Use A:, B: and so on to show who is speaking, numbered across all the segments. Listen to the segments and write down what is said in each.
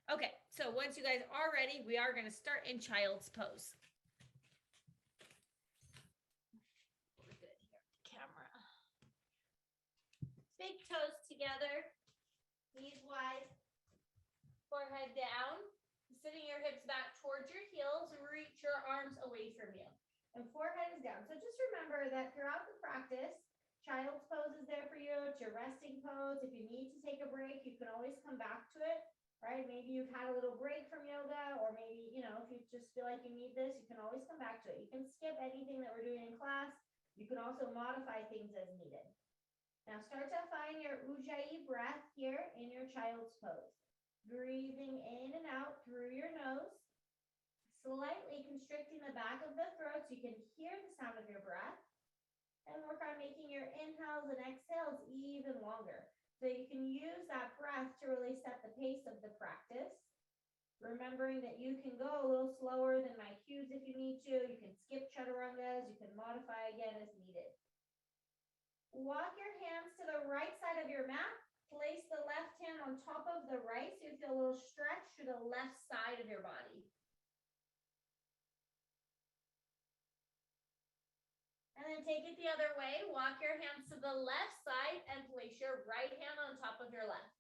A: Okay, so once you guys are ready, we are going to start in child's pose. We're good here. Camera. Big toes together, knees wide, forehead down, sitting your hips back towards your heels, reach your arms away from you. And forehead is down. So just remember that throughout the practice, child's pose is there for you. It's your resting pose. If you need to take a break, you can always come back to it, right? Maybe you've had a little break from yoga, or maybe, you know, if you just feel like you need this, you can always come back to it. You can skip anything that we're doing in class. You can also modify things as needed. Now start to find your ujjayi breath here in your child's pose. Breathing in and out through your nose, slightly constricting the back of the throat so you can hear the sound of your breath, and work on making your inhales and exhales even longer. So you can use that breath to really set the pace of the practice. Remembering that you can go a little slower than my cues if you need to. You can skip chaturangas, you can modify again as needed. Walk your hands to the right side of your mat. Place the left hand on top of the right so you feel a little stretch through the left side of your body. And then take it the other way. Walk your hands to the left side and place your right hand on top of your left.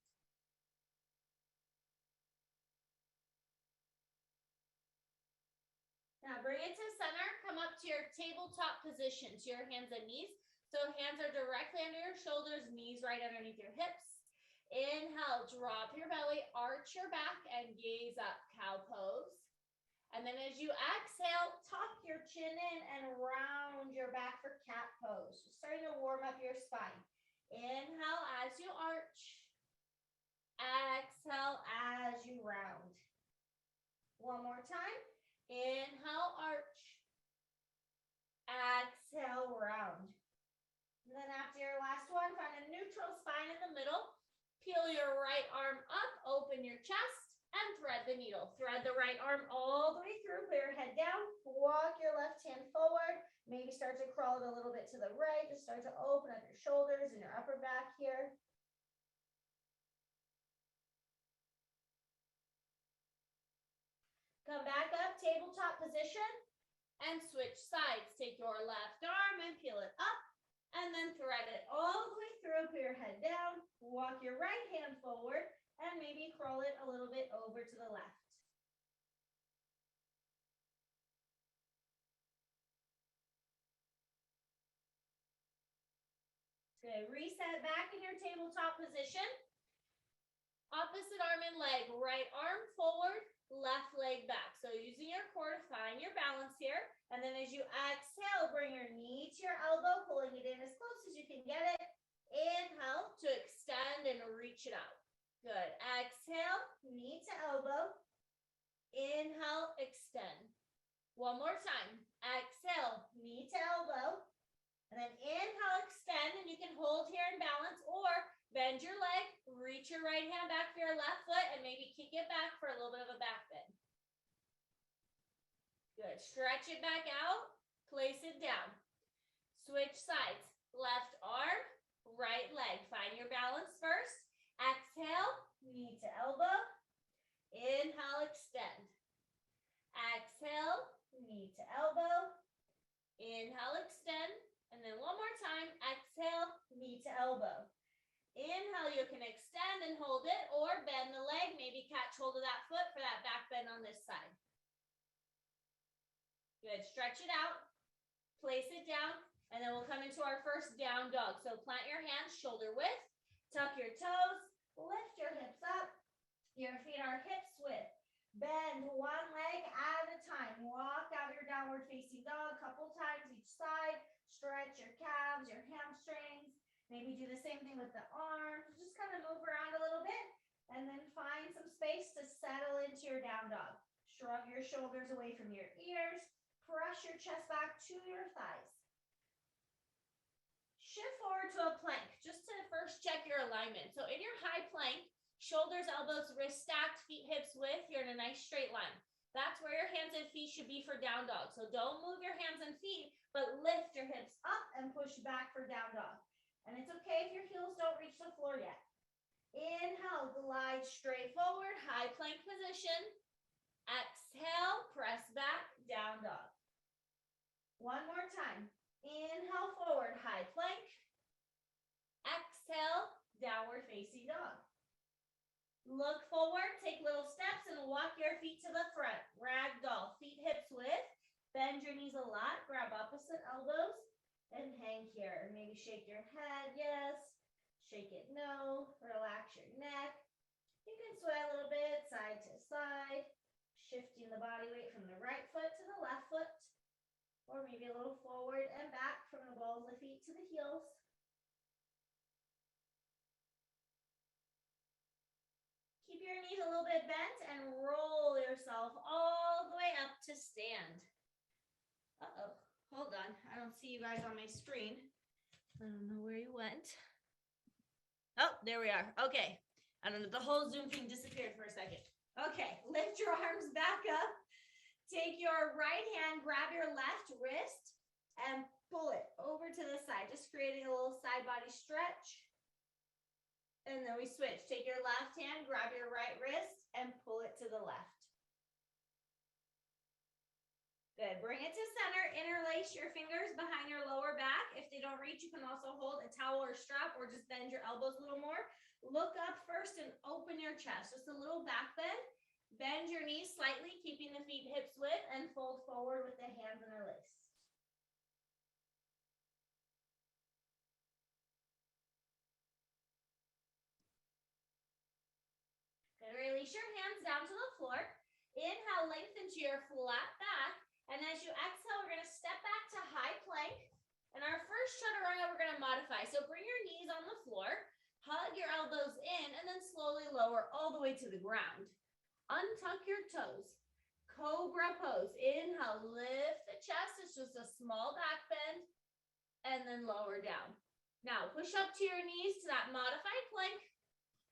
A: Now bring it to center. Come up to your tabletop position, to your hands and knees. So hands are directly under your shoulders, knees right underneath your hips. Inhale, drop your belly, arch your back, and gaze up, cow pose. And then as you exhale, tuck your chin in and round your back for cat pose. Just starting to warm up your spine. Inhale as you arch. Exhale as you round. One more time. Inhale, arch. Exhale, round. And then after your last one, find a neutral spine in the middle. Peel your right arm up, open your chest, and thread the needle. Thread the right arm all the way through, put your head down, walk your left hand forward. Maybe start to crawl it a little bit to the right. Just start to open up your shoulders and your upper back here. Come back up, tabletop position, and switch sides. Take your left arm and peel it up. And then thread it all the way through, put your head down, walk your right hand forward, and maybe crawl it a little bit over to the left. Good, reset back in your tabletop position. Opposite arm and leg, right arm forward, left leg back. So using your core to find your balance here. And then as you exhale, bring your knee to your elbow, pulling it in as close as you can get it. Inhale to extend and reach it out. Good. Exhale, knee to elbow. Inhale, extend. One more time. Exhale, knee to elbow. And then inhale, extend, and you can hold here in balance or bend your leg, reach your right hand back for your left foot, and maybe kick it back for a little bit of a back bend. Good. Stretch it back out. Place it down. Switch sides. Left arm, right leg. Find your balance first. Exhale, knee to elbow. Inhale, extend. Exhale, knee to elbow. Inhale, extend. And then one more time. Exhale, knee to elbow. Inhale, you can extend and hold it or bend the leg. Maybe catch hold of that foot for that back bend on this side. Good. Stretch it out. Place it down. And then we'll come into our first down dog. So plant your hands shoulder width. Tuck your toes. Lift your hips up. Your feet are hips width. Bend one leg at a time. Walk out your downward facing dog a couple times each side. Stretch your calves, your hamstrings. Maybe do the same thing with the arms. Just kind of move around a little bit and then find some space to settle into your down dog. Shrug your shoulders away from your ears. Press your chest back to your thighs. Shift forward to a plank just to first check your alignment. So in your high plank, shoulders, elbows, wrists stacked, feet, hips width. You're in a nice straight line. That's where your hands and feet should be for down dog. So don't move your hands and feet, but lift your hips up and push back for down dog. And it's okay if your heels don't reach the floor yet. Inhale, glide straight forward, high plank position. Exhale, press back, down dog. One more time. Inhale, forward, high plank. Exhale, downward facing dog. Look forward, take little steps and walk your feet to the front. Ragdoll, feet hips width. Bend your knees a lot, grab opposite elbows and hang here. Maybe shake your head, yes. Shake it, no. Relax your neck. You can sway a little bit, side to side. Shifting the body weight from the right foot to the left foot. Or maybe a little forward and back from the balls of the feet to the heels. Keep your knees a little bit bent and roll yourself all the way up to stand. Uh-oh, hold on. I don't see you guys on my screen. I don't know where you went. Oh, there we are. Okay. I don't know, the whole Zoom thing disappeared for a second. Okay, lift your arms back up. Take your right hand, grab your left wrist, and pull it over to the side, just creating a little side body stretch. And then we switch. Take your left hand, grab your right wrist, and pull it to the left. Good. Bring it to center. Interlace your fingers behind your lower back. If they don't reach, you can also hold a towel or strap or just bend your elbows a little more. Look up first and open your chest. Just a little back bend. Bend your knees slightly, keeping the feet hips width, and fold forward with the hands interlaced. Good. Release your hands down to the floor. Inhale, lengthen to your flat back. And as you exhale, we're going to step back to high plank. And our first chaturanga, we're going to modify. So bring your knees on the floor, hug your elbows in, and then slowly lower all the way to the ground. Untuck your toes. Cobra pose. Inhale, lift the chest. It's just a small back bend. And then lower down. Now, push up to your knees to that modified plank.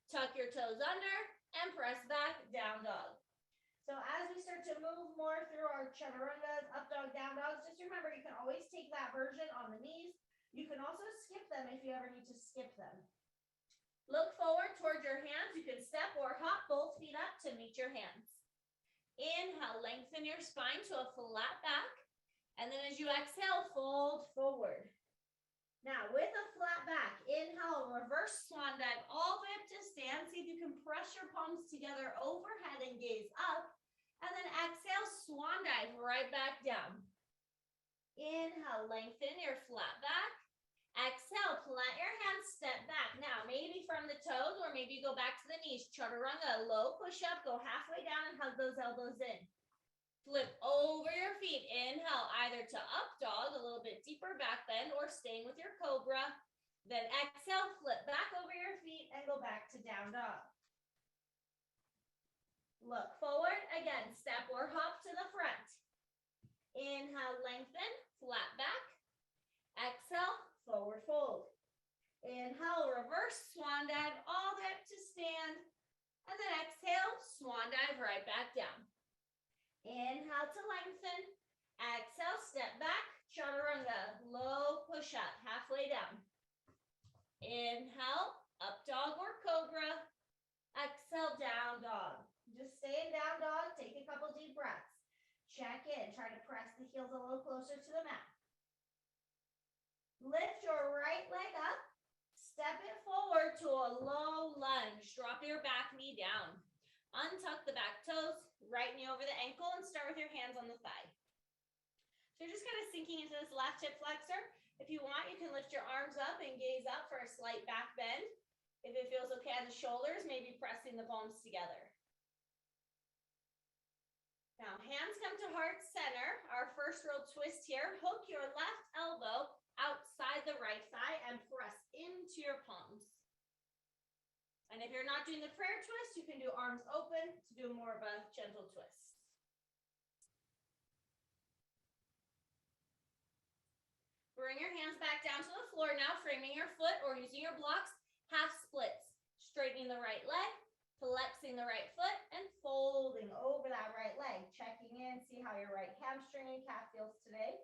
A: Tuck your toes under and press back, down dog. So as we start to move more through our chaturangas, up dog, down dogs, just remember you can always take that version on the knees. You can also skip them if you ever need to skip them. Look forward towards your hands. You can step or hop both feet up to meet your hands. Inhale, lengthen your spine to a flat back. And then as you exhale, fold forward. Now with a flat back, inhale, reverse swan dive all the way up to stand. See if you can press your palms together overhead and gaze up. And then exhale, swan dive right back down. Inhale, lengthen your flat back. Exhale, plant your hands, step back. Now, maybe from the toes or maybe go back to the knees. Chaturanga, low push up, go halfway down and hug those elbows in. Flip over your feet. Inhale, either to up dog, a little bit deeper back bend, or staying with your cobra. Then exhale, flip back over your feet and go back to down dog. Look forward, again, step or hop to the front. Inhale, lengthen, flat back. Exhale, forward fold. Inhale, reverse swan dive all the way up to stand. And then exhale, swan dive right back down. Inhale to lengthen. Exhale, step back, chaturanga, low push up, halfway down. Inhale, up dog or cobra. Exhale, down dog. Just stay in down dog, take a couple deep breaths. Check in, try to press the heels a little closer to the mat. Lift your right leg up, step it forward to a low lunge. Drop your back knee down. Untuck the back toes, right knee over the ankle, and start with your hands on the thigh. So you're just kind of sinking into this left hip flexor. If you want, you can lift your arms up and gaze up for a slight back bend. If it feels okay on the shoulders, maybe pressing the palms together. Now, hands come to heart center. Our first real twist here. Hook your left elbow outside the right thigh and press into your palms. And if you're not doing the prayer twist, you can do arms open to do more of a gentle twist. Bring your hands back down to the floor now, framing your foot or using your blocks, half splits. Straightening the right leg, flexing the right foot, and folding over that right leg. Checking in, see how your right hamstring and calf feels today.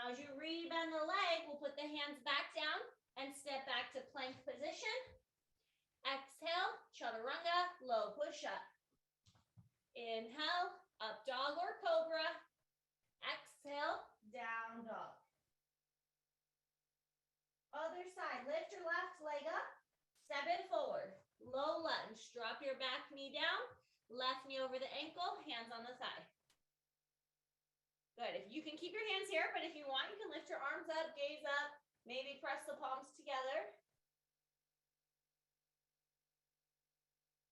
A: Now as you rebend the leg, we'll put the hands back down and step back to plank position. Exhale, chaturanga, low push-up. Inhale, up dog or cobra. Exhale, down dog. Other side, lift your left leg up, step it forward. Low lunge, drop your back knee down, left knee over the ankle, hands on the thigh. Good, if you can keep your hands here, but if you want, you can lift your arms up, gaze up, maybe press the palms together.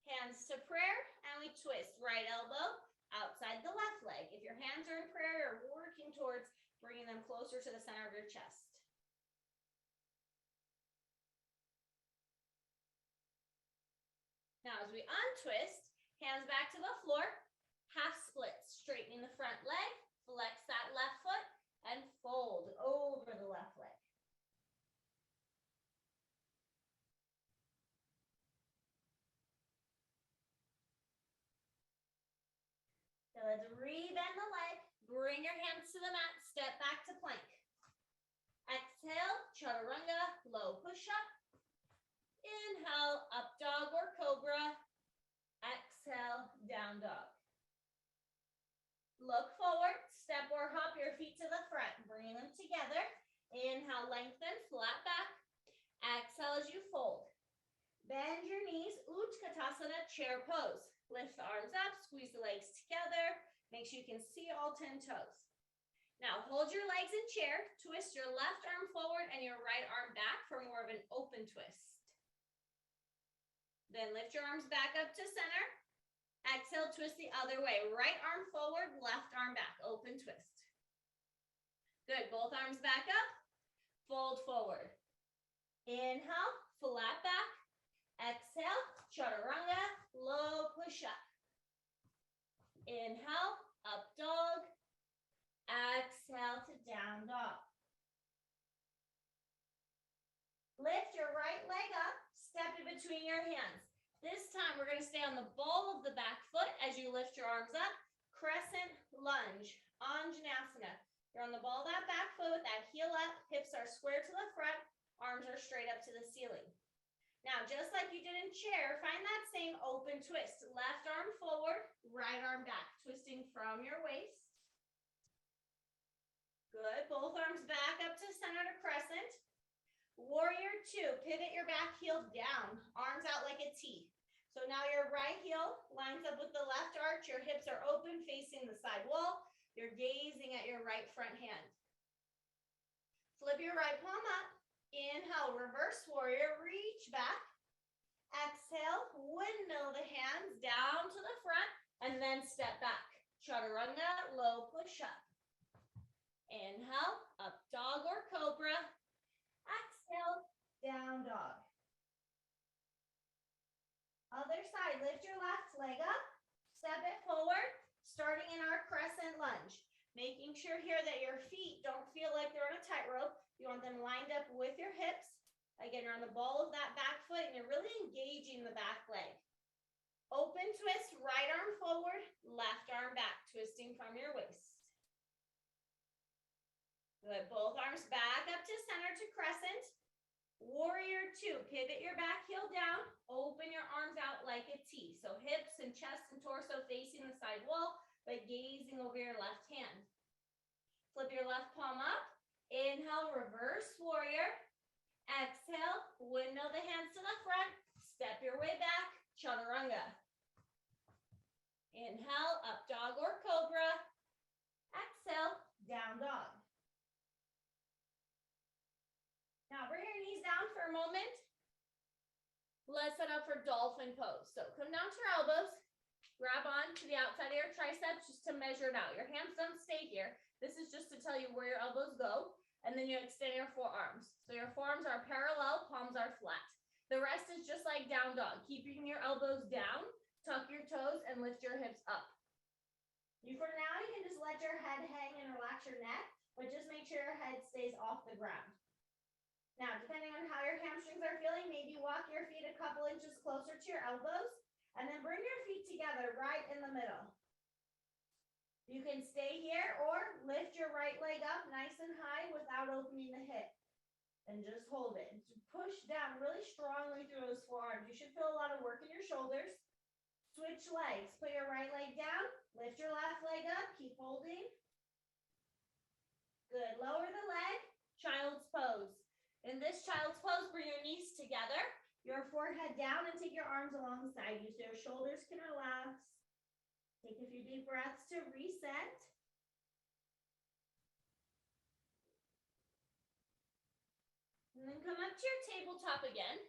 A: Hands to prayer, and we twist. Right elbow outside the left leg. If your hands are in prayer, you're working towards bringing them closer to the center of your chest. Now, as we untwist, hands back to the floor, half splits, straightening the front leg, flex that left foot, and fold over the left leg. Now let's rebend the leg, bring your hands to the mat, step back to plank. Exhale, chaturanga, low push-up. Inhale, up dog or cobra. Exhale, down dog. Look forward, step or hop your feet to the front, bring them together. Inhale, lengthen, flat back. Exhale as you fold. Bend your knees, Utkatasana, chair pose. Lift the arms up, squeeze the legs together. Make sure you can see all 10 toes. Now hold your legs in chair, twist your left arm forward and your right arm back for more of an open twist. Then lift your arms back up to center. Exhale, twist the other way. Right arm forward, left arm back, open twist. Good, both arms back up, fold forward. Inhale, flat back. Exhale, chaturanga, low push-up. Inhale, up dog. Exhale to down dog. Lift your right leg up, step in between your hands. This time we're going to stay on the ball of the back foot as you lift your arms up. Crescent lunge, Anjanasana. You're on the ball of that back foot with that heel up, hips are square to the front, arms are straight up to the ceiling. Now, just like you did in chair, find that same open twist. Left arm forward, right arm back, twisting from your waist. Good, both arms back up to center to crescent. Warrior two, pivot your back heel down, arms out like a T. So now your right heel lines up with the left arch, your hips are open facing the side wall, you're gazing at your right front hand. Flip your right palm up, inhale, reverse warrior, reach back. Exhale, windmill the hands down to the front, and then step back. Chaturanga, low push-up. Inhale, up dog or cobra. Exhale, down dog. Other side, lift your left leg up, step it forward, starting in our crescent lunge. Making sure here that your feet don't feel like they're on a tightrope. You want them lined up with your hips. Again, you're on the ball of that back foot and you're really engaging the back leg. Open twist, right arm forward, left arm back, twisting from your waist. Good, both arms back up to center to crescent. Warrior two, pivot your back heel down, open your arms out like a T. So hips and chest and torso facing the side wall, but gazing over your left hand. Flip your left palm up, inhale, reverse warrior. Exhale, windmill the hands to the front, step your way back, chaturanga. Inhale, up dog or cobra. Exhale, down dog. Now bring your knees down for a moment. Let's set up for dolphin pose. So come down to your elbows, grab on to the outside of your triceps just to measure it out. Your hands don't stay here. This is just to tell you where your elbows go. And then you extend your forearms. So your forearms are parallel, palms are flat. The rest is just like down dog. Keeping your elbows down, tuck your toes, and lift your hips up. For now, you can just let your head hang and relax your neck, but just make sure your head stays off the ground. Now, depending on how your hamstrings are feeling, maybe walk your feet a couple inches closer to your elbows, and then bring your feet together right in the middle. You can stay here or lift your right leg up nice and high without opening the hip. And just hold it. Push down really strongly through those forearms. You should feel a lot of work in your shoulders. Switch legs. Put your right leg down. Lift your left leg up. Keep holding. Good. Lower the leg. Child's pose. In this child's pose, bring your knees together. Your forehead down and take your arms alongside you so your shoulders can relax. Take a few deep breaths to reset. And then come up to your tabletop again.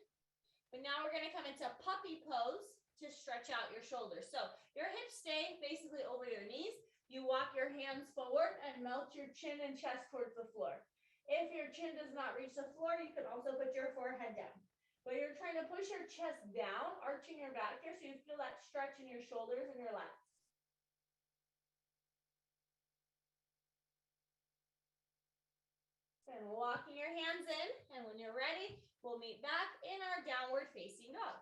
A: But now we're going to come into puppy pose to stretch out your shoulders. So your hips stay basically over your knees. You walk your hands forward and melt your chin and chest towards the floor. If your chin does not reach the floor, you can also put your forehead down. But you're trying to push your chest down, arching your back here so you feel that stretch in your shoulders and your lats. And walking your hands in, and when you're ready, we'll meet back in our downward facing dog.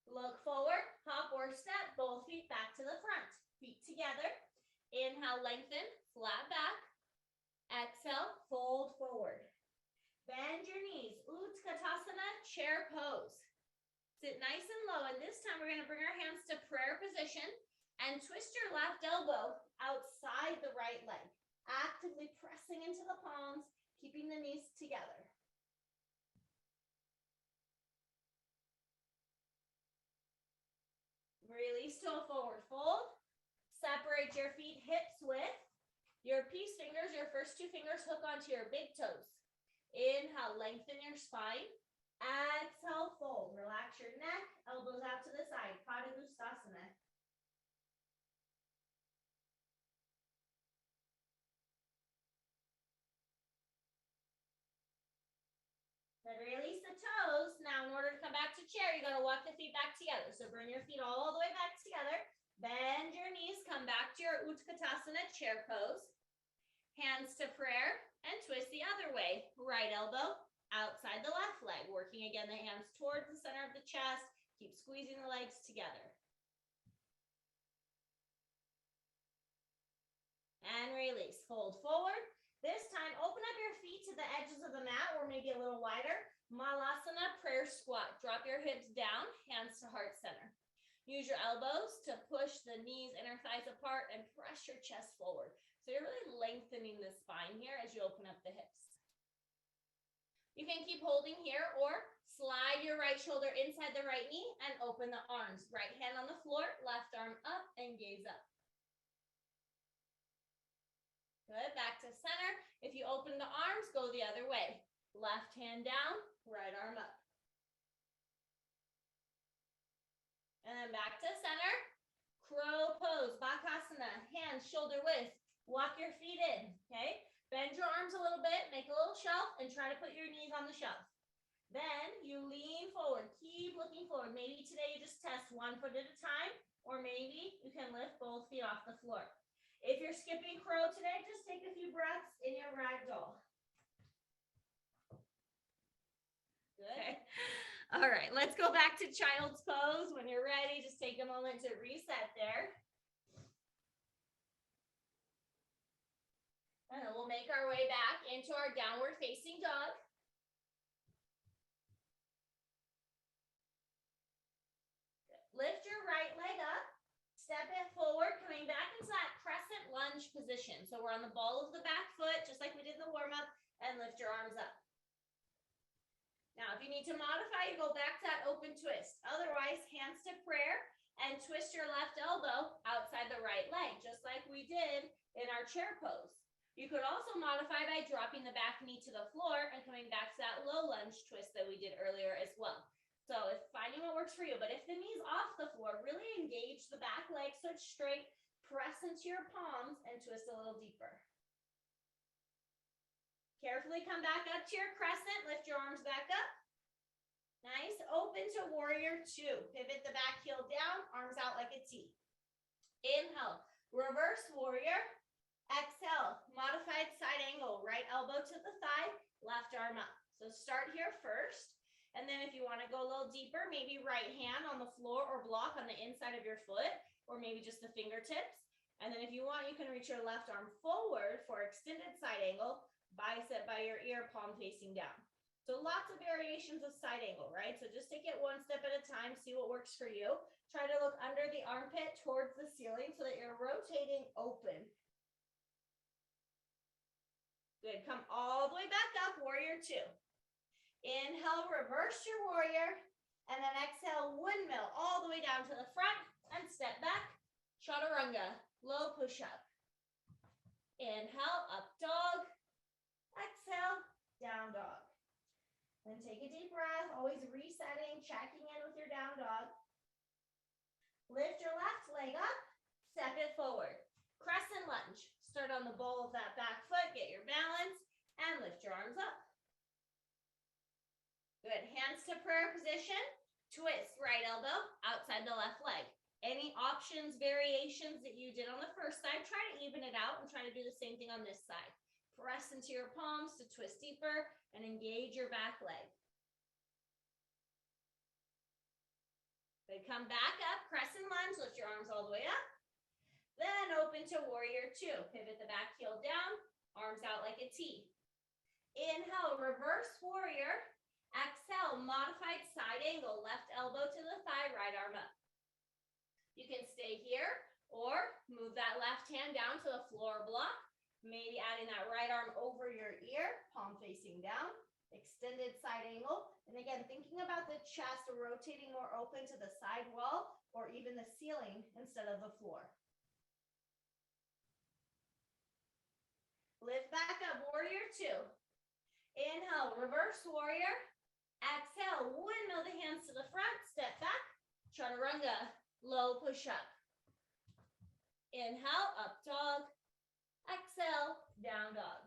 A: Look forward, hop or step, both feet back to the front. Feet together. Inhale, lengthen, flat back. Exhale, fold forward. Bend your knees. Utkatasana, chair pose. Sit nice and low, and this time we're going to bring our hands to prayer position and twist your left elbow outside the right leg. Actively pressing into the palms, keeping the knees together. Release to a forward fold. Separate your feet hips width. Your peace fingers, your first two fingers hook onto your big toes. Inhale, lengthen your spine. Exhale, fold. Relax your neck, elbows out to the side. Padangusthasana. Then release the toes. Now, in order to come back to chair, you got to walk the feet back together. So bring your feet all the way back together. Bend your knees. Come back to your Utkatasana chair pose. Hands to prayer and twist the other way. Right elbow outside the left leg. Working again the hands towards the center of the chest. Keep squeezing the legs together. And release. Fold forward. This time, open up your feet to the edges of the mat or maybe a little wider. Malasana, prayer squat. Drop your hips down, hands to heart center. Use your elbows to push the knees, inner thighs apart and press your chest forward. So you're really lengthening the spine here as you open up the hips. You can keep holding here or slide your right shoulder inside the right knee and open the arms. Right hand on the floor, left arm up and gaze up. Good, back to center. If you open the arms, go the other way. Left hand down, right arm up. And then back to center. Crow pose, Bakasana, hands shoulder width. Walk your feet in, okay? Bend your arms a little bit, make a little shelf, and try to put your knees on the shelf. Then you lean forward, keep looking forward. Maybe today you just test 1 foot at a time, or maybe you can lift both feet off the floor. If you're skipping crow today, just take a few breaths in your ragdoll. Good. Okay. All right, let's go back to child's pose. When you're ready, just take a moment to reset there. And then we'll make our way back into our downward facing dog. Lift your right leg up. Step it forward, coming back into that crescent lunge position. So we're on the ball of the back foot, just like we did in the warm-up, and lift your arms up. Now, if you need to modify, you go back to that open twist. Otherwise, hands to prayer and twist your left elbow outside the right leg, just like we did in our chair pose. You could also modify by dropping the back knee to the floor and coming back to that low lunge twist that we did earlier as well. So finding what works for you, but if the knee's off the floor, really engage the back leg so it's straight, press into your palms and twist a little deeper. Carefully come back up to your crescent, lift your arms back up. Nice, open to warrior 2. Pivot the back heel down, arms out like a T. Inhale, reverse warrior. Exhale, modified side angle, right elbow to the thigh, left arm up. So start here first. And then if you want to go a little deeper, maybe right hand on the floor or block on the inside of your foot, or maybe just the fingertips. And then if you want, you can reach your left arm forward for extended side angle, bicep by your ear, palm facing down. So lots of variations of side angle, right? So just take it one step at a time, see what works for you. Try to look under the armpit towards the ceiling so that you're rotating open. Good, come all the way back up, warrior two. Inhale, reverse your warrior, and then exhale, windmill all the way down to the front and step back, chaturanga, low push-up. Inhale, up dog, exhale, down dog. Then take a deep breath, always resetting, checking in with your down dog. Lift your left leg up, step it forward. Crescent lunge. Start on the ball of that back foot, get your balance, and lift your arms up. Good, hands to prayer position. Twist right elbow outside the left leg. Any options, variations that you did on the first side, try to even it out and try to do the same thing on this side. Press into your palms to twist deeper and engage your back leg. Good, come back up, crescent lunge, lift your arms all the way up. Then open to warrior two. Pivot the back heel down, arms out like a T. Inhale, reverse warrior. Exhale, modified side angle, left elbow to the thigh, right arm up. You can stay here or move that left hand down to the floor block. Maybe adding that right arm over your ear, palm facing down, extended side angle. And again, thinking about the chest rotating more open to the side wall or even the ceiling instead of the floor. Lift back up, warrior two. Inhale, reverse warrior. Exhale, windmill the hands to the front, step back, chaturanga, low push-up. Inhale, up dog. Exhale, down dog.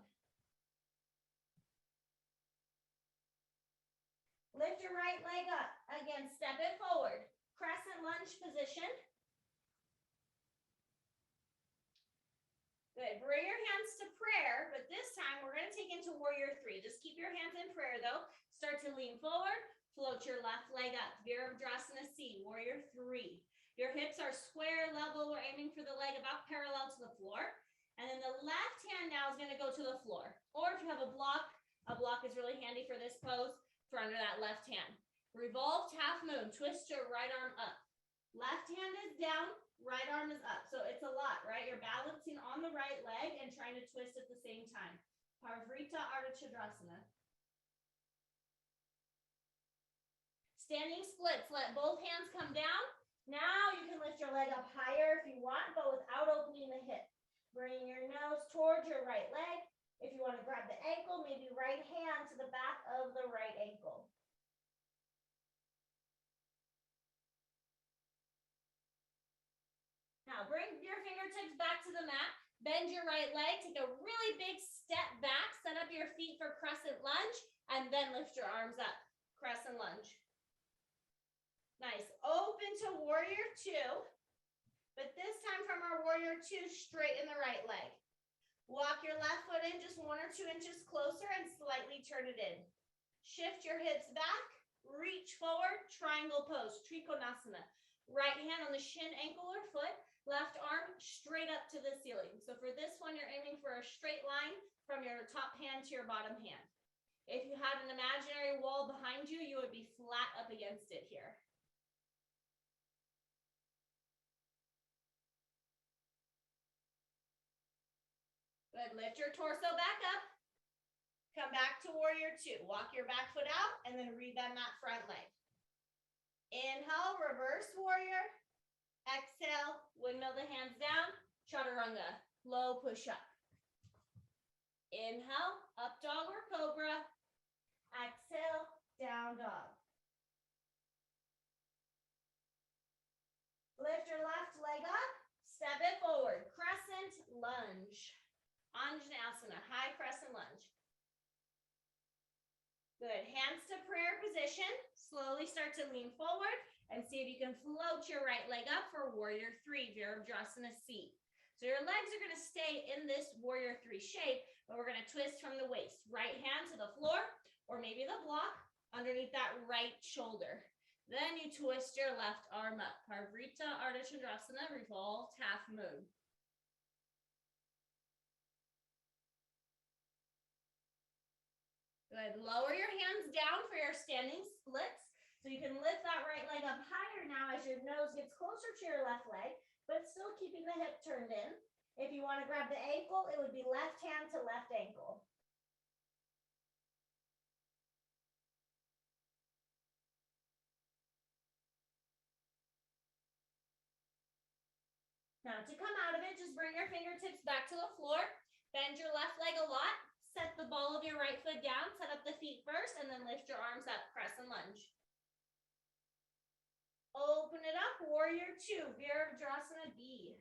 A: Lift your right leg up. Again, step it forward. Crescent lunge position. Good. Bring your hands to prayer, but this time we're going to take into warrior three. Just keep your hands in prayer though. Start to lean forward. Float your left leg up. Virabhadrasana C, warrior three. Your hips are square level. We're aiming for the leg about parallel to the floor. And then the left hand now is going to go to the floor. Or if you have a block is really handy for this pose for under that left hand. Revolved half moon. Twist your right arm up. Left hand is down. Right arm is up. So it's a lot, right? You're balancing on the right leg and trying to twist at the same time. Parivrtta Ardha Chakrasana. Standing splits. Let both hands come down. Now you can lift your leg up higher if you want, but without opening the hip. Bringing your nose towards your right leg. If you want to grab the ankle, maybe right hand to the back of the right ankle. Now bring your fingertips back to the mat. Bend your right leg. Take a really big step back. Set up your feet for crescent lunge. And then lift your arms up. Crescent lunge. Nice. Open to warrior two. But this time from our warrior two, straighten the right leg. Walk your left foot in just 1 or 2 inches closer and slightly turn it in. Shift your hips back. Reach forward. Triangle pose. Trikonasana. Right hand on the shin, ankle, or foot. Left arm straight up to the ceiling. So for this one, you're aiming for a straight line from your top hand to your bottom hand. If you had an imaginary wall behind you, you would be flat up against it here. Good. Lift your torso back up. Come back to warrior two. Walk your back foot out and then rebend that front leg. Inhale, reverse warrior. Exhale, windmill the hands down, chaturanga, low push-up. Inhale, up dog or cobra. Exhale, down dog. Lift your left leg up, step it forward, crescent lunge. Anjaneyasana, high crescent lunge. Good, hands to prayer position. Slowly start to lean forward and see if you can float your right leg up for warrior three, Virabhadrasana C. So your legs are going to stay in this warrior three shape, but we're going to twist from the waist. Right hand to the floor or maybe the block. underneath that right shoulder. Then you twist your left arm up. Parvrita Ardha Chandrasana, revolved half moon. Good. Lower your hands down for your standing splits. So you can lift that right leg up higher now as your nose gets closer to your left leg, but still keeping the hip turned in. If you want to grab the ankle, it would be left hand to left ankle. Now to come out of it, just bring your fingertips back to the floor. Bend your left leg a lot. Set the ball of your right foot down. Set up the feet first and then lift your arms up. Crescent lunge. Open it up. Warrior two. Virabhadrasana B.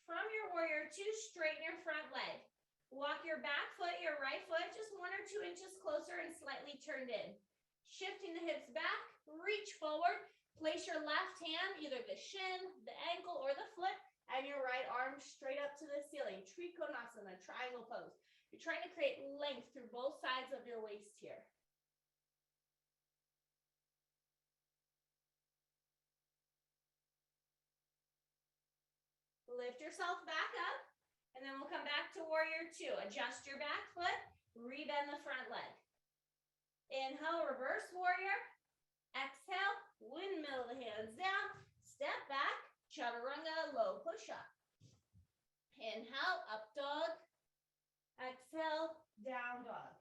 A: From your warrior two, straighten your front leg. Walk your back foot, your right foot, just 1 or 2 inches closer and slightly turned in. Shifting the hips back. Reach forward. Place your left hand, either the shin, the ankle, or the foot, and your right arm straight up to the ceiling. Trikonasana, triangle pose. You're trying to create length through both sides of your waist here. Lift yourself back up, and then we'll come back to warrior two. Adjust your back foot, rebend the front leg. Inhale, reverse warrior. Exhale, windmill the hands down, step back, chaturanga, low push-up. Inhale, up dog. Exhale, down dog.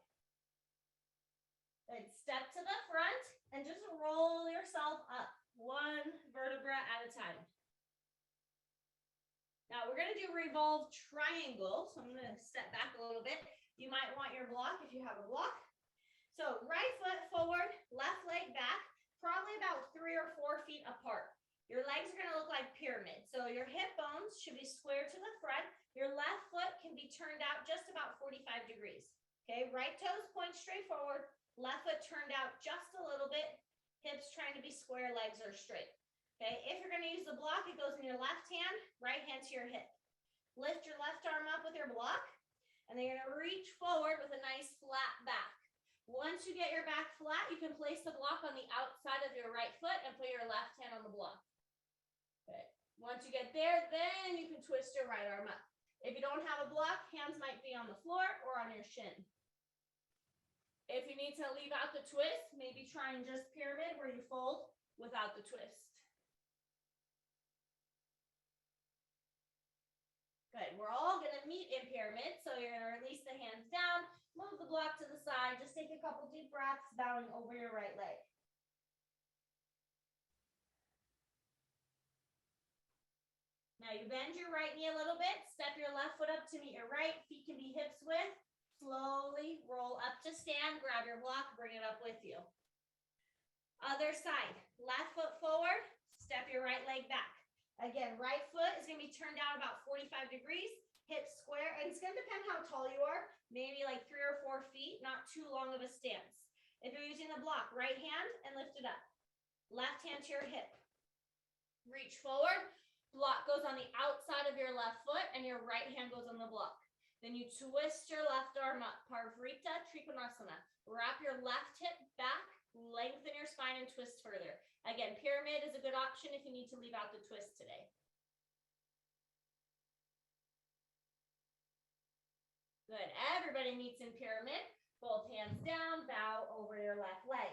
A: Then step to the front and just roll yourself up, 1 vertebra at a time. Now we're going to do revolve triangle, so I'm going to step back a little bit. You might want your block if you have a block. So right foot forward, left leg back. Probably about 3 or 4 feet apart. Your legs are going to look like pyramids. So your hip bones should be square to the front. Your left foot can be turned out just about 45 degrees. Okay, right toes point straight forward. Left foot turned out just a little bit. Hips trying to be square, legs are straight. Okay, if you're going to use the block, it goes in your left hand, right hand to your hip. Lift your left arm up with your block. And then you're going to reach forward with a nice flat back. Once you get your back flat, you can place the block on the outside of your right foot and put your left hand on the block. Okay. Once you get there, then you can twist your right arm up. If you don't have a block, hands might be on the floor or on your shin. If you need to leave out the twist, maybe try and just pyramid where you fold without the twist. Good. We're all going to meet in pyramid, so you're going to release the hands down. Move the block to the side. Just take a couple deep breaths, bowing over your right leg. Now you bend your right knee a little bit. Step your left foot up to meet your right. Feet can be hips width. Slowly roll up to stand. Grab your block. Bring it up with you. Other side. Left foot forward. Step your right leg back. Again, right foot is going to be turned out about 45 degrees. Hips square, and it's going to depend how tall you are, maybe like 3 or 4 feet, not too long of a stance. If you're using the block, right hand and lift it up. Left hand to your hip. Reach forward, block goes on the outside of your left foot, and your right hand goes on the block. Then you twist your left arm up, Parvrita Trikonasana. Wrap your left hip back, lengthen your spine, and twist further. Again, pyramid is a good option if you need to leave out the twist today. Good. Everybody meets in pyramid. Both hands down, bow over your left leg.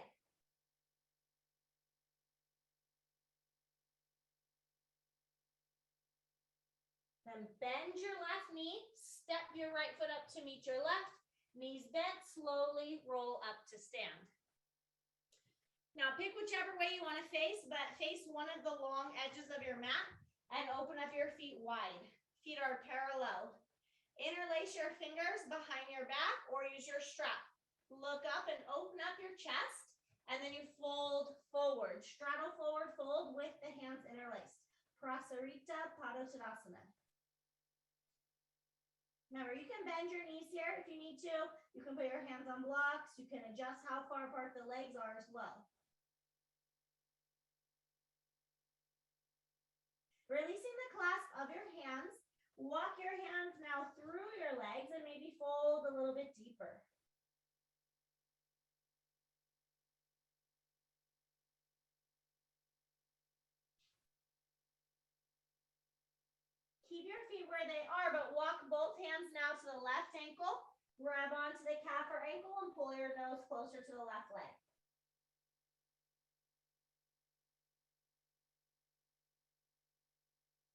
A: Then bend your left knee, step your right foot up to meet your left. Knees bent, slowly roll up to stand. Now pick whichever way you want to face, but face one of the long edges of your mat and open up your feet wide. Feet are parallel. Interlace your fingers behind your back or use your strap. Look up and open up your chest, and then you fold forward. Straddle forward, fold with the hands interlaced. Prasarita Padottanasana. Remember, you can bend your knees here if you need to. You can put your hands on blocks. You can adjust how far apart the legs are as well. Releasing the clasp of your hands. Walk your hands now through your legs and maybe fold a little bit deeper. your feet where they are, but walk both hands now to the left ankle. Grab onto the calf or ankle and pull your nose closer to the left leg.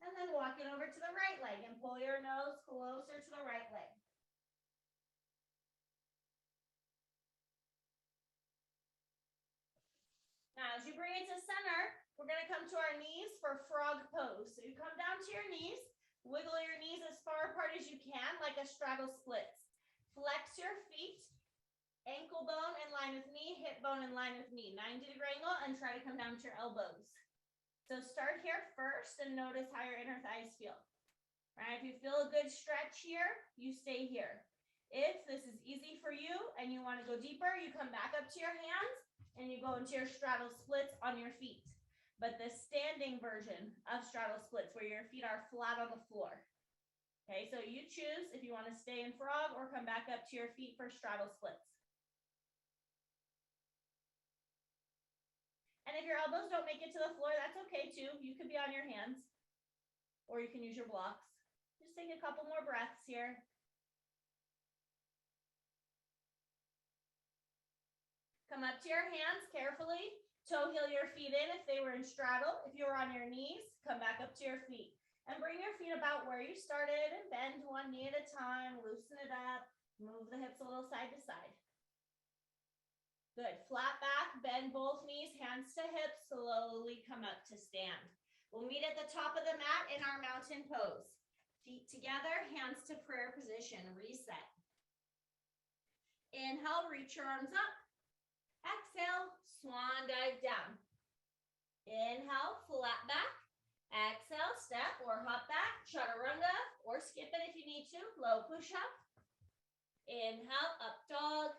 A: And then walk it over to the right leg and pull your nose closer to the right leg. Now, as you bring it to center, we're going to come to our knees for frog pose. So you come down to your knees, wiggle your knees as far apart as you can, like a straddle splits. Flex your feet, ankle bone in line with knee, hip bone in line with knee. 90-degree angle, and try to come down to your elbows. So start here first and notice how your inner thighs feel. All right, if you feel a good stretch here, you stay here. If this is easy for you and you want to go deeper, you come back up to your hands and you go into your straddle splits on your feet. But the standing version of straddle splits where your feet are flat on the floor. Okay, so you choose if you want to stay in frog or come back up to your feet for straddle splits. And if your elbows don't make it to the floor, that's okay too. You could be on your hands or you can use your blocks. Just take a couple more breaths here. Come up to your hands carefully. Toe heel your feet in if they were in straddle. If you were on your knees, come back up to your feet. And bring your feet about where you started and bend one knee at a time. Loosen it up. Move the hips a little side to side. Good. Flat back, bend both knees, hands to hips. Slowly come up to stand. We'll meet at the top of the mat in our mountain pose. Feet together, hands to prayer position. Reset. Inhale, reach your arms up. Exhale, swan dive down. Inhale, flat back. Exhale, step or hop back, chaturanga, or skip it if you need to. Low push-up. Inhale, up dog.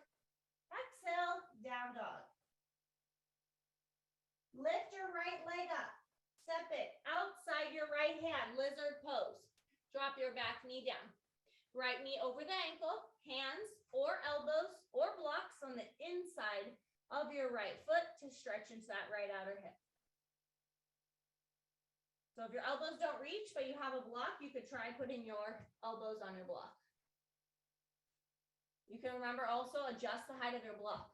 A: Exhale, down dog. Lift your right leg up. Step it outside your right hand, lizard pose. Drop your back knee down. Right knee over the ankle, hands or elbows or blocks on the inside of your right foot to stretch into that right outer hip. So if your elbows don't reach, but you have a block, you could try putting your elbows on your block. You can remember also adjust the height of your block,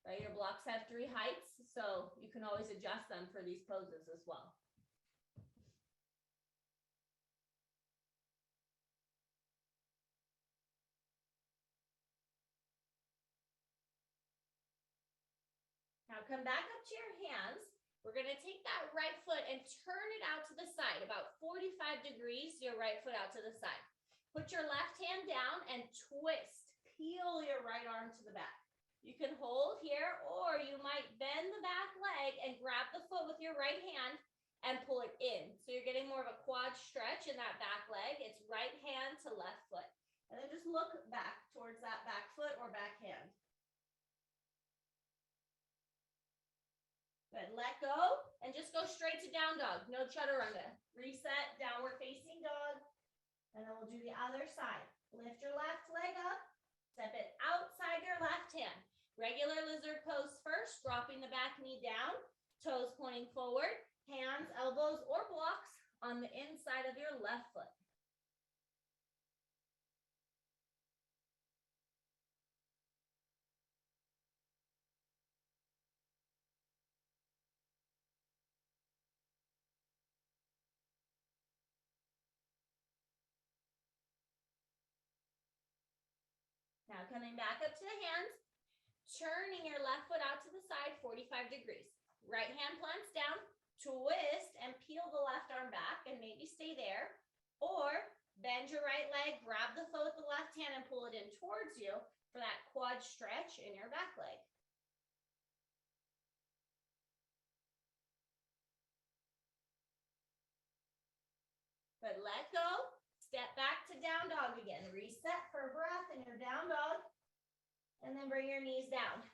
A: right? Your blocks have 3 heights, so you can always adjust them for these poses as well. Now come back up to your hands. We're going to take that right foot and turn it out to the side, about 45 degrees, your right foot out to the side. Put your left hand down and twist. Peel your right arm to the back. You can hold here, or you might bend the back leg and grab the foot with your right hand and pull it in. So you're getting more of a quad stretch in that back leg. It's right hand to left foot. And then just look back towards that back foot or back hand. Good. Let go and just go straight to down dog. No chaturanga. Reset, downward facing dog. And then we'll do the other side. Lift your left leg up. Step it outside your left hand. Regular lizard pose first, dropping the back knee down. Toes pointing forward. Hands, elbows, or blocks on the inside of your left foot. Now coming back up to the hands, turning your left foot out to the side, 45 degrees. Right hand plants down, twist and peel the left arm back and maybe stay there. Or bend your right leg, grab the foot with the left hand and pull it in towards you for that quad stretch in your back leg. Good, let go. Step back to down dog again. Reset for breath in your down dog. And then bring your knees down.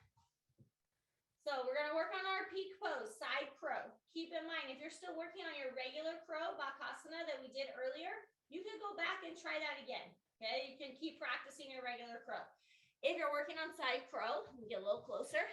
A: So we're going to work on our peak pose, side crow. Keep in mind, if you're still working on your regular crow, Bakasana, that we did earlier, you can go back and try that again. Okay, you can keep practicing your regular crow. If you're working on side crow, get a little closer.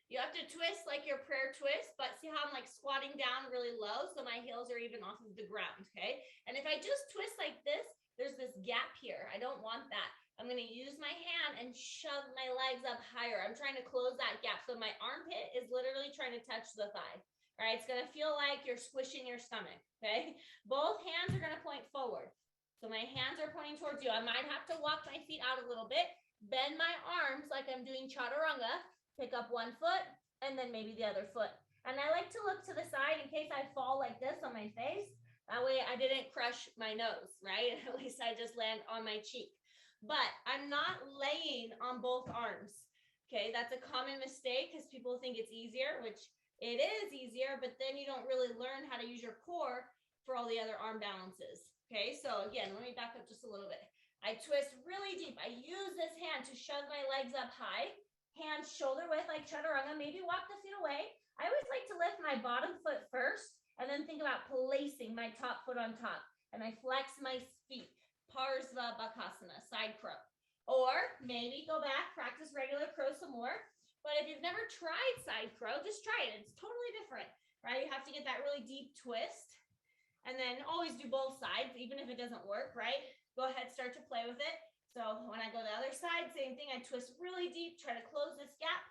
A: You have to twist like your prayer twist, but see how I'm like squatting down really low so my heels are even off of the ground, okay? And if I just twist like this, there's this gap here. I don't want that. I'm going to use my hand and shove my legs up higher. I'm trying to close that gap. So my armpit is literally trying to touch the thigh. All right, it's going to feel like you're squishing your stomach, okay? Both hands are going to point forward. So my hands are pointing towards you. I might have to walk my feet out a little bit, bend my arms like I'm doing chaturanga, pick up one foot, and then maybe the other foot. And I like to look to the side in case I fall like this on my face. That way I didn't crush my nose, right? At least I just land on my cheek. But I'm not laying on both arms, okay? That's a common mistake because people think it's easier, which it is easier, but then you don't really learn how to use your core for all the other arm balances. Okay, so again, let me back up just a little bit. I twist really deep. I use this hand to shove my legs up high, hands shoulder width like chaturanga, maybe walk the feet away. I always like to lift my bottom foot first and then think about placing my top foot on top. And I flex my feet, Parsva Bakasana, side crow. Or maybe go back, practice regular crow some more. But if you've never tried side crow, just try it. It's totally different, right? You have to get that really deep twist. And then always do both sides, even if it doesn't work, right? Go ahead, start to play with it. So when I go to the other side, same thing. I twist really deep, try to close this gap.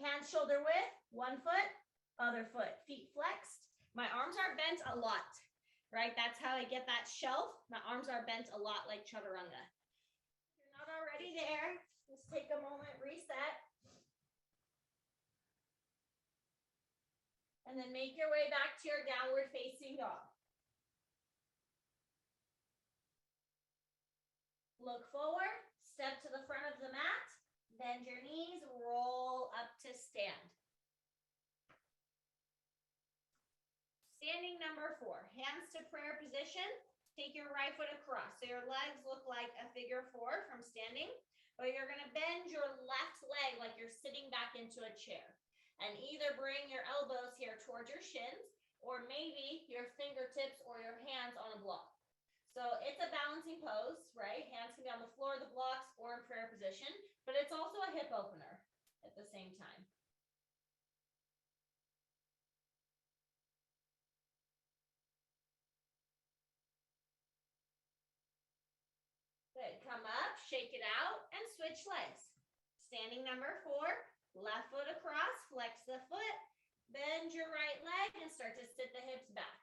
A: Hands shoulder width, one foot, other foot, feet flexed. My arms are bent a lot, right? That's how I get that shelf. My arms are bent a lot like chaturanga. If you're not already there, just take a moment, reset. And then make your way back to your downward facing dog. Look forward, step to the front of the mat, bend your knees, roll up to stand. Standing number 4, hands to prayer position. Take your right foot across. So your legs look like a figure 4 from standing, but you're going to bend your left leg like you're sitting back into a chair. And either bring your elbows here towards your shins, or maybe your fingertips or your hands on a block. So it's a balancing pose, right? Hands can be on the floor, the blocks, or in prayer position, but it's also a hip opener at the same time. Good, come up, shake it out, and switch legs. Standing number 4. Left foot across, flex the foot, bend your right leg and start to sit the hips back.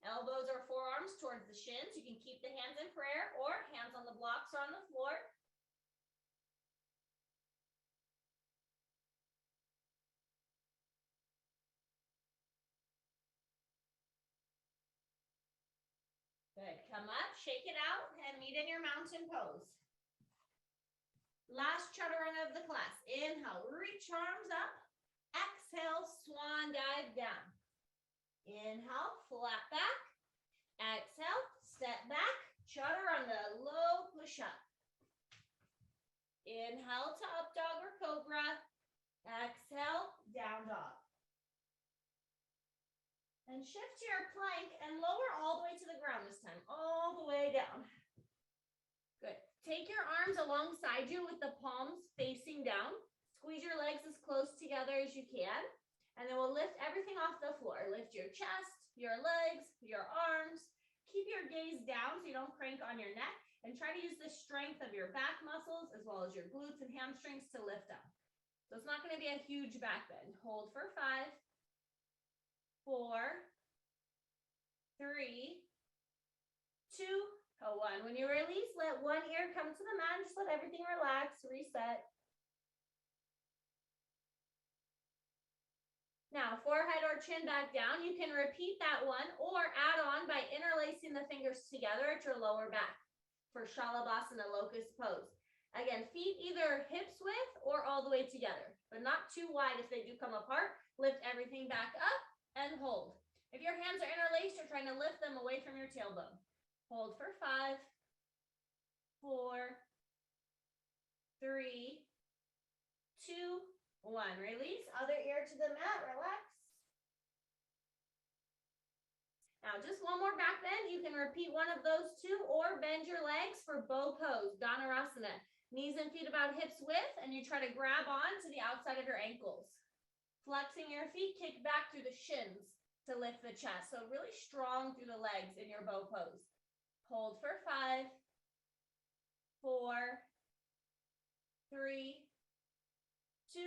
A: Elbows or forearms towards the shins. You can keep the hands in prayer or hands on the blocks or on the floor. Good, come up, shake it out and meet in your mountain pose. Last chaturanga of the class. Inhale, reach arms up. Exhale, swan dive down. Inhale, flat back. Exhale, step back. Chaturanga, low push up. Inhale to up dog or cobra. Exhale, down dog. And shift to your plank and lower all the way to the ground this time. All the way down. Good. Take your arms alongside you with the palms facing down. Squeeze your legs as close together as you can. And then we'll lift everything off the floor. Lift your chest, your legs, your arms. Keep your gaze down so you don't crank on your neck. And try to use the strength of your back muscles as well as your glutes and hamstrings to lift up. So it's not going to be a huge back bend. Hold for 5, 4, 3, 2, 1. When you release, let one ear come to the mat. Just let everything relax. Reset. Now, forehead or chin back down. You can repeat that one or add on by interlacing the fingers together at your lower back for Shalabhasana, locust pose. Again, feet either hips width or all the way together, but not too wide if they do come apart. Lift everything back up and hold. If your hands are interlaced, you're trying to lift them away from your tailbone. Hold for 5, 4, 3, 2, 1. Release, other ear to the mat, relax. Now, just one more back bend. You can repeat one of those two or bend your legs for bow pose, Dhanurasana. Knees and feet about hips width, and you try to grab on to the outside of your ankles. Flexing your feet, kick back through the shins to lift the chest. So really strong through the legs in your bow pose. Hold for 5, 4, 3, 2,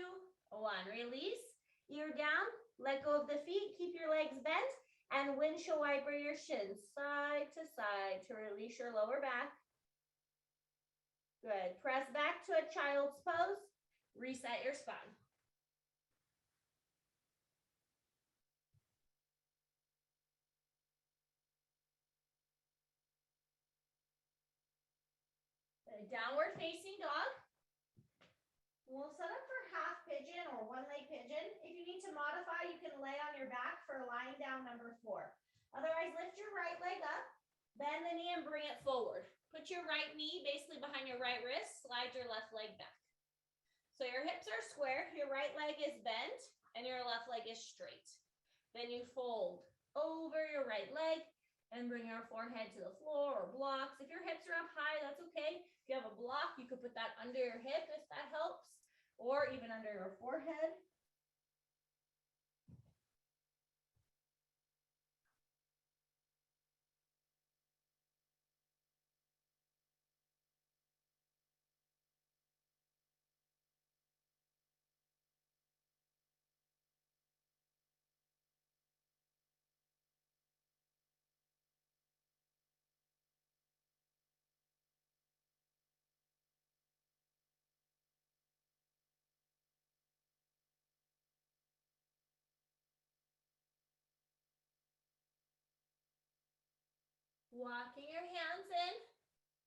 A: 1. Release. Ear down. Let go of the feet. Keep your legs bent. And windshield wiper your shins side to side to release your lower back. Good. Press back to a child's pose. Reset your spine. Downward facing dog. We'll set up for half pigeon or one leg pigeon. If you need to modify, you can lay on your back for lying down number 4. Otherwise, lift your right leg up, bend the knee and bring it forward. Put your right knee basically behind your right wrist, slide your left leg back. So your hips are square, your right leg is bent, and your left leg is straight. Then you fold over your right leg and bring your forehead to the floor or blocks. If your hips are up high, that's okay. If you have a block, you could put that under your hip if that helps, or even under your forehead. Walking your hands in.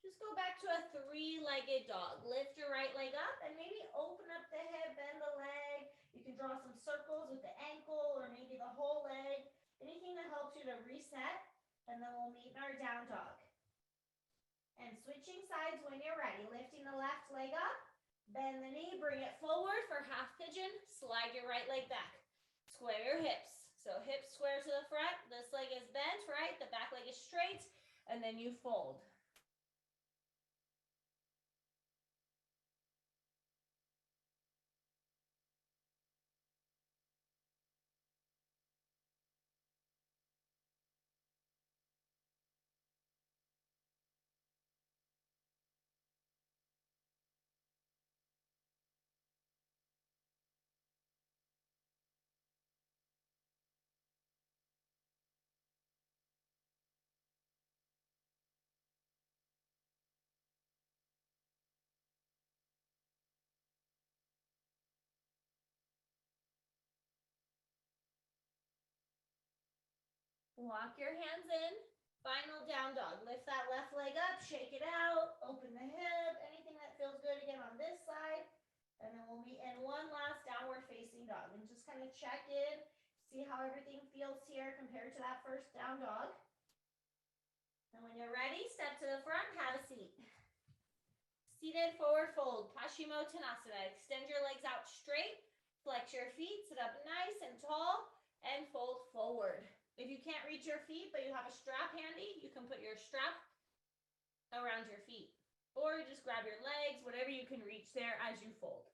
A: Just go back to a 3-legged dog. Lift your right leg up and maybe open up the hip, bend the leg. You can draw some circles with the ankle or maybe the whole leg. Anything that helps you to reset. And then we'll meet in our down dog. And switching sides when you're ready. Lifting the left leg up. Bend the knee, bring it forward for half pigeon. Slide your right leg back. Square your hips. So hips square to the front. This leg is bent, right? The back leg is straight. And then you fold. Walk your hands in. Final down dog. Lift that left leg up, shake it out, open the hip, anything that feels good again on this side. And then we'll be in one last downward facing dog. And just kind of check in, see how everything feels here compared to that first down dog. And when you're ready, step to the front, have a seat. Seated forward fold, Paschimottanasana. Extend your legs out straight, flex your feet, sit up nice and tall, and fold forward. If you can't reach your feet, but you have a strap handy, you can put your strap around your feet. Or just grab your legs, whatever you can reach there as you fold.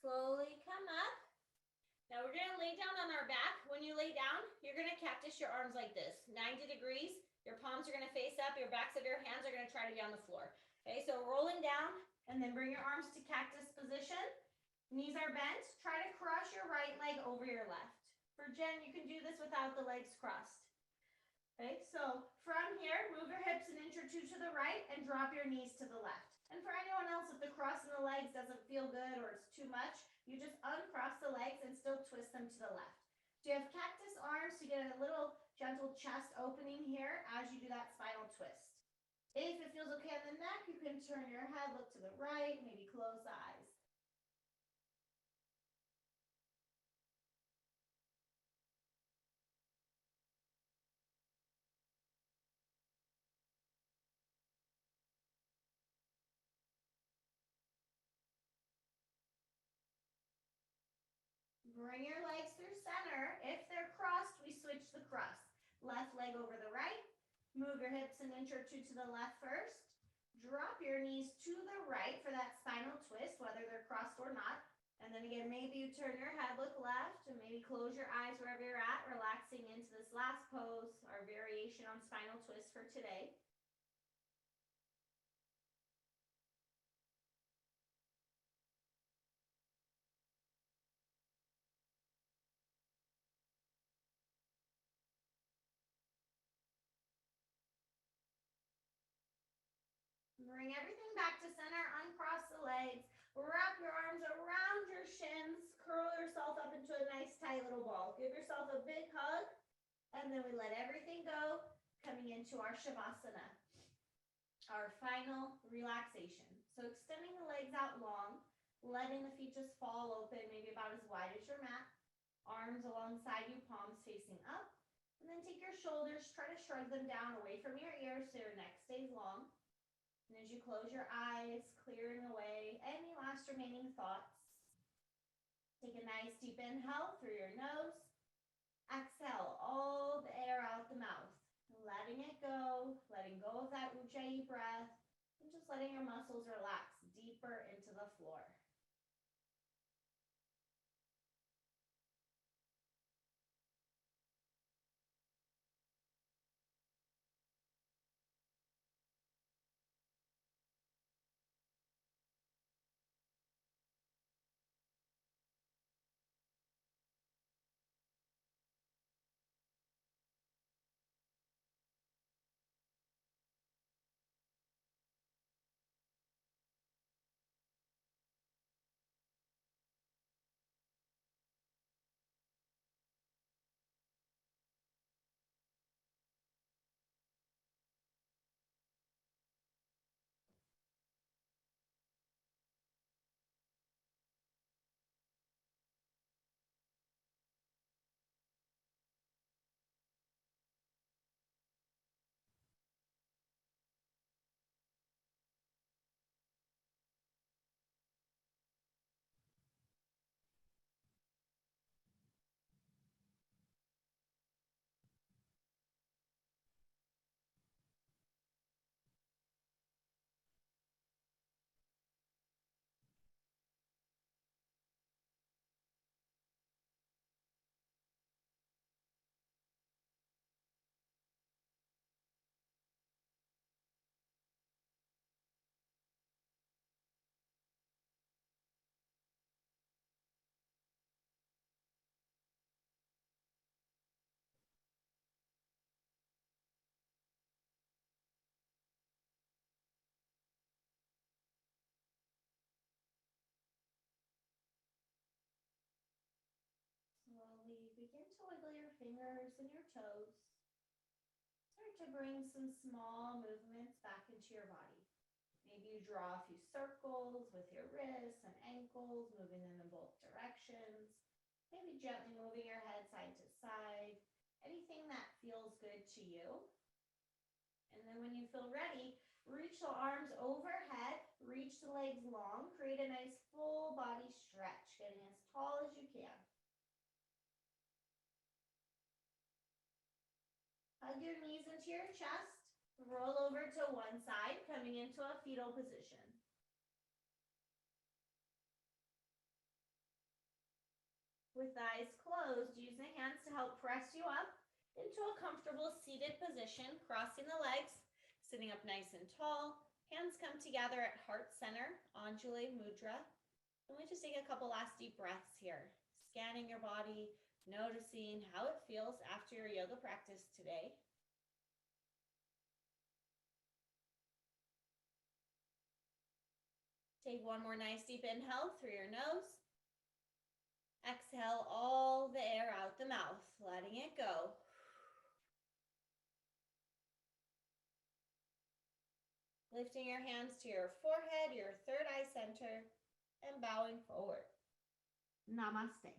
A: Slowly come up. Now we're going to lay down on our back. When you lay down, you're going to cactus your arms like this, 90 degrees. Your palms are going to face up. Your backs of your hands are going to try to be on the floor. Okay, so rolling down and then bring your arms to cactus position. Knees are bent. Try to cross your right leg over your left. For Jen, you can do this without the legs crossed. Okay, so from here, move your hips an inch or two to the right and drop your knees to the left. And for anyone else, if the crossing the legs doesn't feel good or it's too much, you just uncross the legs and still twist them to the left. So you have cactus arms to get a little gentle chest opening here as you do that spinal twist. If it feels okay on the neck, you can turn your head, look to the right, maybe close the eyes. Bring your legs through center. If they're crossed, we switch the cross. Left leg over the right. Move your hips an inch or two to the left first. Drop your knees to the right for that spinal twist, whether they're crossed or not. And then again, maybe you turn your head, look left, and maybe close your eyes wherever you're at, relaxing into this last pose, our variation on spinal twist for today. Bring everything back to center, uncross the legs, wrap your arms around your shins, curl yourself up into a nice tight little ball. Give yourself a big hug, and then we let everything go, coming into our Shavasana, our final relaxation. So extending the legs out long, letting the feet just fall open, maybe about as wide as your mat. Arms alongside you, palms facing up. And then take your shoulders, try to shrug them down away from your ears so your neck stays long. And as you close your eyes, clearing away any last remaining thoughts, take a nice deep inhale through your nose. Exhale all the air out the mouth, letting it go, letting go of that Ujjayi breath, and just letting your muscles relax deeper into the floor. Slowly begin to wiggle your fingers and your toes. Start to bring some small movements back into your body. Maybe you draw a few circles with your wrists and ankles, moving them in both directions. Maybe gently moving your head side to side. Anything that feels good to you. And then when you feel ready, reach the arms overhead, reach the legs long, create a nice full body stretch, getting as tall as you can. Hug your knees into your chest, roll over to one side, coming into a fetal position. With eyes closed, use the hands to help press you up into a comfortable seated position, crossing the legs, sitting up nice and tall. Hands come together at heart center, Anjali Mudra. And we just take a couple last deep breaths here, scanning your body, noticing how it feels after your yoga practice today. Take one more nice deep inhale through your nose. Exhale all the air out the mouth, letting it go. Lifting your hands to your forehead, your third eye center, and bowing forward. Namaste.